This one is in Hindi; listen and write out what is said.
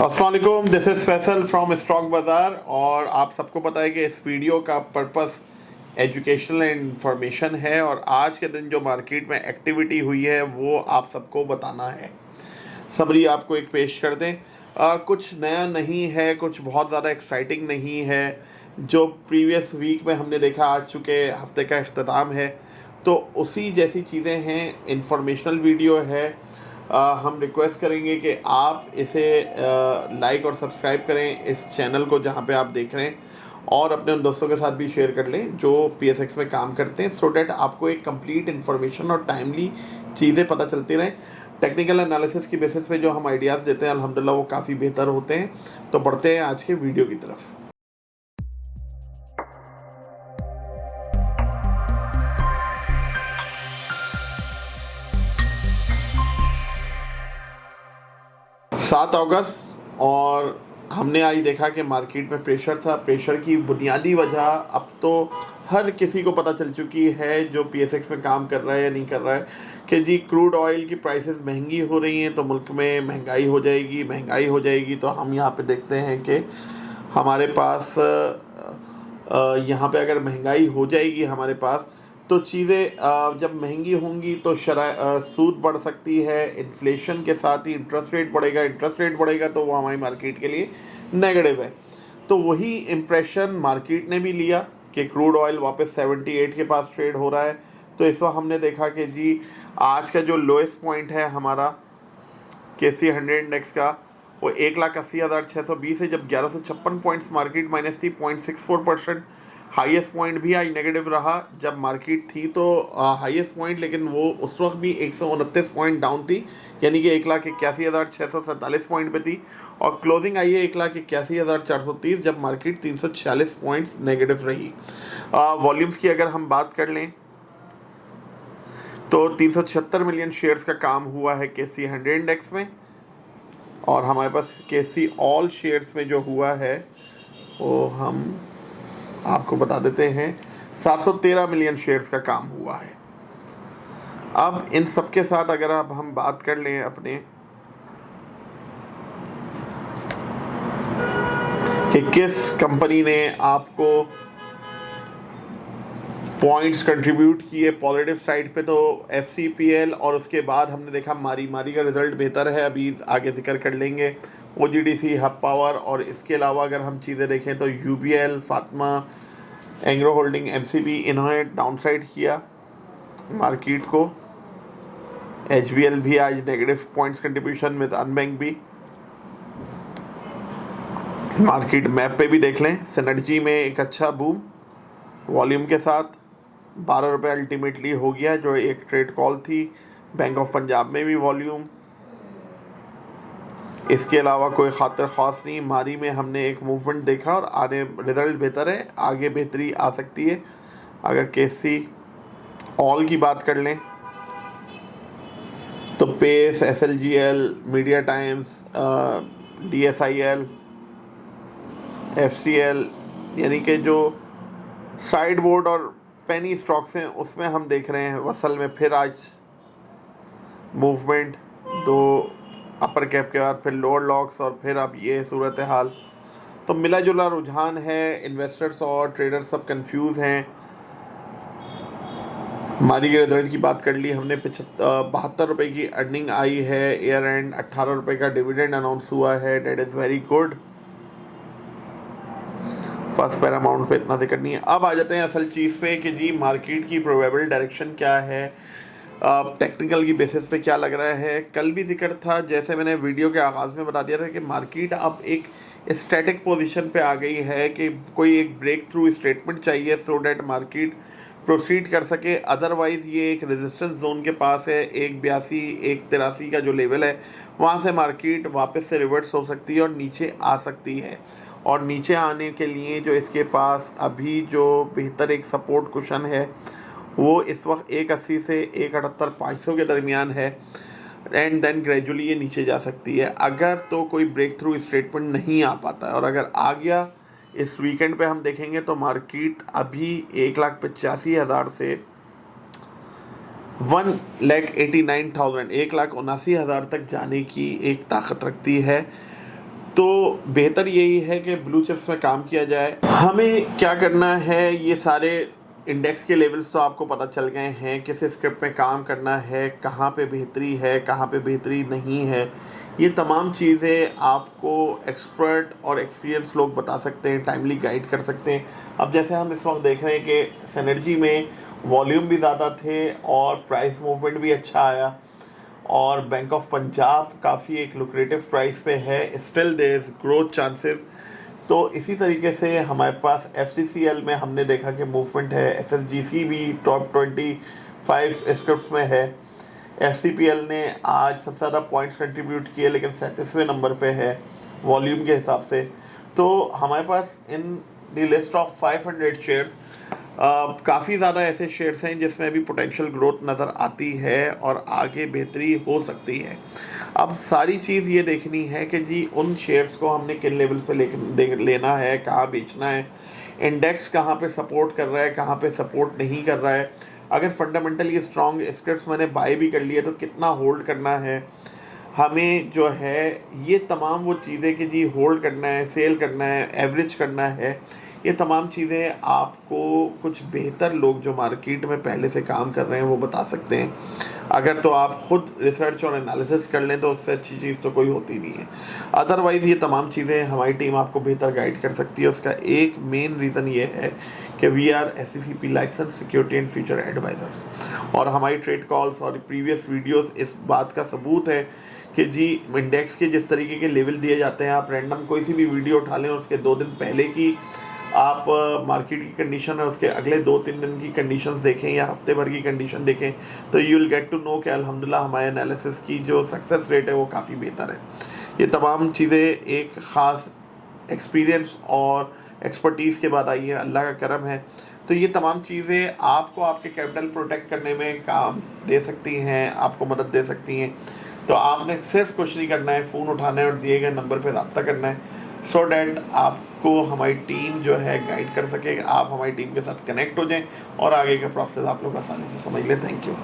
अस्सलाम वालेकुम, this is Faisal from stock बाज़ार। और आप सबको पता है कि इस वीडियो का पर्पस एजुकेशनल इंफॉर्मेशन है और आज के दिन जो मार्केट में एक्टिविटी हुई है वो आप सबको बताना है। समरी आपको एक पेश कर दें। कुछ नया नहीं है, कुछ बहुत ज़्यादा एक्साइटिंग नहीं है। जो प्रीवियस वीक में हमने देखा, आज चूँकि हफ्ते का अख्ताम है तो उसी जैसी चीज़ें हैं, इंफॉर्मेशनल वीडियो है। हम रिक्वेस्ट करेंगे कि आप इसे लाइक और सब्सक्राइब करें इस चैनल को जहां पे आप देख रहे हैं, और अपने उन दोस्तों के साथ भी शेयर कर लें जो PSX में काम करते हैं, सो डैट आपको एक कंप्लीट इन्फॉर्मेशन और टाइमली चीज़ें पता चलती रहें। टेक्निकल एनालिसिस की बेसिस पे जो हम आइडियाज़ देते हैं अल्हम्दुलिल्लाह वो काफ़ी बेहतर होते हैं। तो बढ़ते हैं आज के वीडियो की तरफ। सात अगस्त और हमने आज देखा कि मार्केट में प्रेशर था। प्रेशर की बुनियादी वजह अब तो हर किसी को पता चल चुकी है जो PSX में काम कर रहा है या नहीं कर रहा है, कि जी क्रूड ऑयल की प्राइसेस महंगी हो रही हैं तो मुल्क में महंगाई हो जाएगी। तो हम यहाँ पे देखते हैं कि हमारे पास यहाँ पे अगर महंगाई हो जाएगी हमारे पास, तो चीज़ें जब महंगी होंगी तो सूद बढ़ सकती है। इन्फ्लेशन के साथ ही इंटरेस्ट रेट बढ़ेगा तो वो हमारी मार्केट के लिए नेगेटिव है। तो वही इम्प्रेशन मार्केट ने भी लिया कि क्रूड ऑयल वापस 78 के पास ट्रेड हो रहा है। तो इस वक्त हमने देखा कि जी आज का जो लोएस्ट पॉइंट है हमारा KC 100 इंडेक्स का, वो 1,80,620 है। जब 1156 पॉइंट्स मार्केट माइनस थी 0.64%। हाईएस्ट पॉइंट भी आज नेगेटिव रहा। जब मार्केट थी तो हाईएस्ट पॉइंट, लेकिन वो उस वक्त भी 129 पॉइंट डाउन थी, यानी कि 1,81,647 पॉइंट पे थी। और क्लोजिंग आई है 1,81,430, जब मार्केट 346 पॉइंट्स नेगेटिव रही। वॉल्यूम्स की अगर हम बात कर लें तो 376 मिलियन शेयर्स का काम हुआ है KC 100 इंडेक्स में, और हमारे पास KC ऑल शेयर्स में जो हुआ है वो हम आपको बता देते हैं, 713 मिलियन शेयर्स का काम हुआ है। अब इन सब के साथ अगर अब हम बात कर लें अपने कि किस कंपनी ने आपको पॉइंट्स कंट्रीब्यूट किए पॉजिटिव साइड पे, तो FCPL, और उसके बाद हमने देखा मारी का रिजल्ट बेहतर है, अभी आगे जिक्र कर लेंगे। OGDC, हब पावर, और इसके अलावा अगर हम चीज़ें देखें तो UBL, Fatima, Engro holding, MCB, इन्होंने डाउनसाइड किया मार्केट को। HBL भी आज नेगेटिव पॉइंट्स कंट्रीब्यूशन में, अनबैंक भी। मार्केट मैप पे भी देख लें, सिनर्जी में एक अच्छा बूम वॉल्यूम के साथ 12 रुपये अल्टीमेटली हो गया, जो एक ट्रेड कॉल थी। बैंक ऑफ पंजाब में भी वॉल्यूम, इसके अलावा कोई खातिर ख़ास नहीं। मारी में हमने एक मूवमेंट देखा और आने रिज़ल्ट बेहतर है, आगे बेहतरी आ सकती है। अगर KC ऑल की बात कर लें तो Pace, SLGL, Media Times, DSIL, FCL, यानी कि जो साइड बोर्ड और पेनी स्टॉक्स हैं उसमें हम देख रहे हैं वसल में फिर आज मूवमेंट, दो अपर कैप के बाद फिर लोअर लॉक्स, और फिर अब ये सूरत हाल। तो मिला जुला रुझान है, इन्वेस्टर्स और ट्रेडर्स सब कंफ्यूज हैं। मारी के रिजल्ट की बात कर ली हमने, 72 रुपये की अर्निंग आई है ईयर एंड, 18 रुपये का डिविडेंड अनाउंस हुआ है, that is very good. First पैर अमाउंट पे इतना दिक्कत नहीं है। अब आ जाते हैं असल चीज़ पे कि जी मार्केट की प्रोबेबल डायरेक्शन क्या है, टेक्निकल की बेसिस पे क्या लग रहा है। कल भी जिक्र था, जैसे मैंने वीडियो के आगाज़ में बता दिया था, कि मार्केट अब एक स्टैटिक पोजीशन पे आ गई है कि कोई एक ब्रेक थ्रू स्टेटमेंट चाहिए सो डैट मार्केट प्रोसीड कर सके। अदरवाइज़ ये एक रेजिस्टेंस जोन के पास है, 182 183 का जो लेवल है, वहाँ से मार्केट वापस से रिवर्स हो सकती है और नीचे आ सकती है। और नीचे आने के लिए जो इसके पास अभी जो बेहतर एक सपोर्ट कुशन है वो इस वक्त 180 से 178,500 के दरमियान है, एंड देन ग्रेजुअली ये नीचे जा सकती है अगर तो कोई ब्रेक थ्रू स्टेटमेंट नहीं आ पाता है। और अगर आ गया इस वीकेंड पे हम देखेंगे तो मार्केट अभी 1,85,000 से 1,89,000 1,79,000 तक जाने की एक ताकत रखती है। तो बेहतर यही है कि ब्लू चिप्स में काम किया जाए। हमें क्या करना है, ये सारे इंडेक्स के लेवल्स तो आपको पता चल गए हैं, किस स्क्रिप्ट में काम करना है, कहाँ पे बेहतरी है, कहाँ पे बेहतरी नहीं है, ये तमाम चीज़ें आपको एक्सपर्ट और एक्सपीरियंस लोग बता सकते हैं, टाइमली गाइड कर सकते हैं। अब जैसे हम इस वक्त देख रहे हैं कि सिनर्जी में वॉल्यूम भी ज़्यादा थे और प्राइस मूवमेंट भी अच्छा आया, और बैंक ऑफ पंजाब काफ़ी एक लुक्रेटिव प्राइस पे है, still there is growth chances. तो इसी तरीके से हमारे पास FCCL में हमने देखा कि मूवमेंट है, SSGC भी टॉप 25 स्क्रिप्ट्स में है। FCPL ने आज सबसे ज़्यादा पॉइंट्स कंट्रीब्यूट किए लेकिन 37वें नंबर पे है वॉल्यूम के हिसाब से। तो हमारे पास in the list of 500 shares काफ़ी ज़्यादा ऐसे शेयर्स हैं जिसमें भी पोटेंशियल ग्रोथ नज़र आती है और आगे बेहतरी हो सकती है। अब सारी चीज़ ये देखनी है कि जी उन शेयर्स को हमने किन लेवल पे लेना है, कहाँ बेचना है, इंडेक्स कहाँ पे सपोर्ट कर रहा है, कहाँ पे सपोर्ट नहीं कर रहा है, अगर फंडामेंटली स्ट्रॉन्ग स्क्रिप्ट्स मैंने बाय भी कर लिए तो कितना होल्ड करना है हमें, जो है ये तमाम वो चीज़ें कि जी होल्ड करना है, सेल करना है, एवरेज करना है, ये तमाम चीज़ें आपको कुछ बेहतर लोग जो मार्केट में पहले से काम कर रहे हैं वो बता सकते हैं। अगर तो आप ख़ुद रिसर्च और एनालिसिस कर लें तो उससे अच्छी चीज़ तो कोई होती नहीं है। अदरवाइज़ ये तमाम चीज़ें हमारी टीम आपको बेहतर गाइड कर सकती है। उसका एक मेन रीज़न ये है कि we are SCCP license security and future advisers, और हमारी ट्रेड कॉल्स और प्रीवियस वीडियोस इस बात का सबूत है कि जी इंडेक्स के जिस तरीके के लेवल दिए जाते हैं, आप रैंडम कोई सी भी वीडियो उठा लें, उसके 2 दिन पहले की आप मार्केट की कंडीशन है, उसके अगले 2-3 दिन की कंडीशंस देखें या हफ्ते भर की कंडीशन देखें, तो you will get to know कि अल्हम्दुलिल्लाह हमारे एनालिसिस की जो सक्सेस रेट है वो काफ़ी बेहतर है। ये तमाम चीज़ें एक ख़ास एक्सपीरियंस और एक्सपर्टीज़ के बाद आई है, अल्लाह का करम है। तो ये तमाम चीज़ें आपको आपके कैपिटल प्रोटेक्ट करने में काम दे सकती हैं, आपको मदद दे सकती हैं। तो आपने सिर्फ कुछ नहीं करना है, फ़ोन उठाना है और दिए गए नंबर पर रब्ता करना है, सो डैट आपको हमारी टीम जो है गाइड कर सके, आप हमारी टीम के साथ कनेक्ट हो जाएं और आगे का प्रोसेस आप लोग आसानी से समझ लें। Thank you.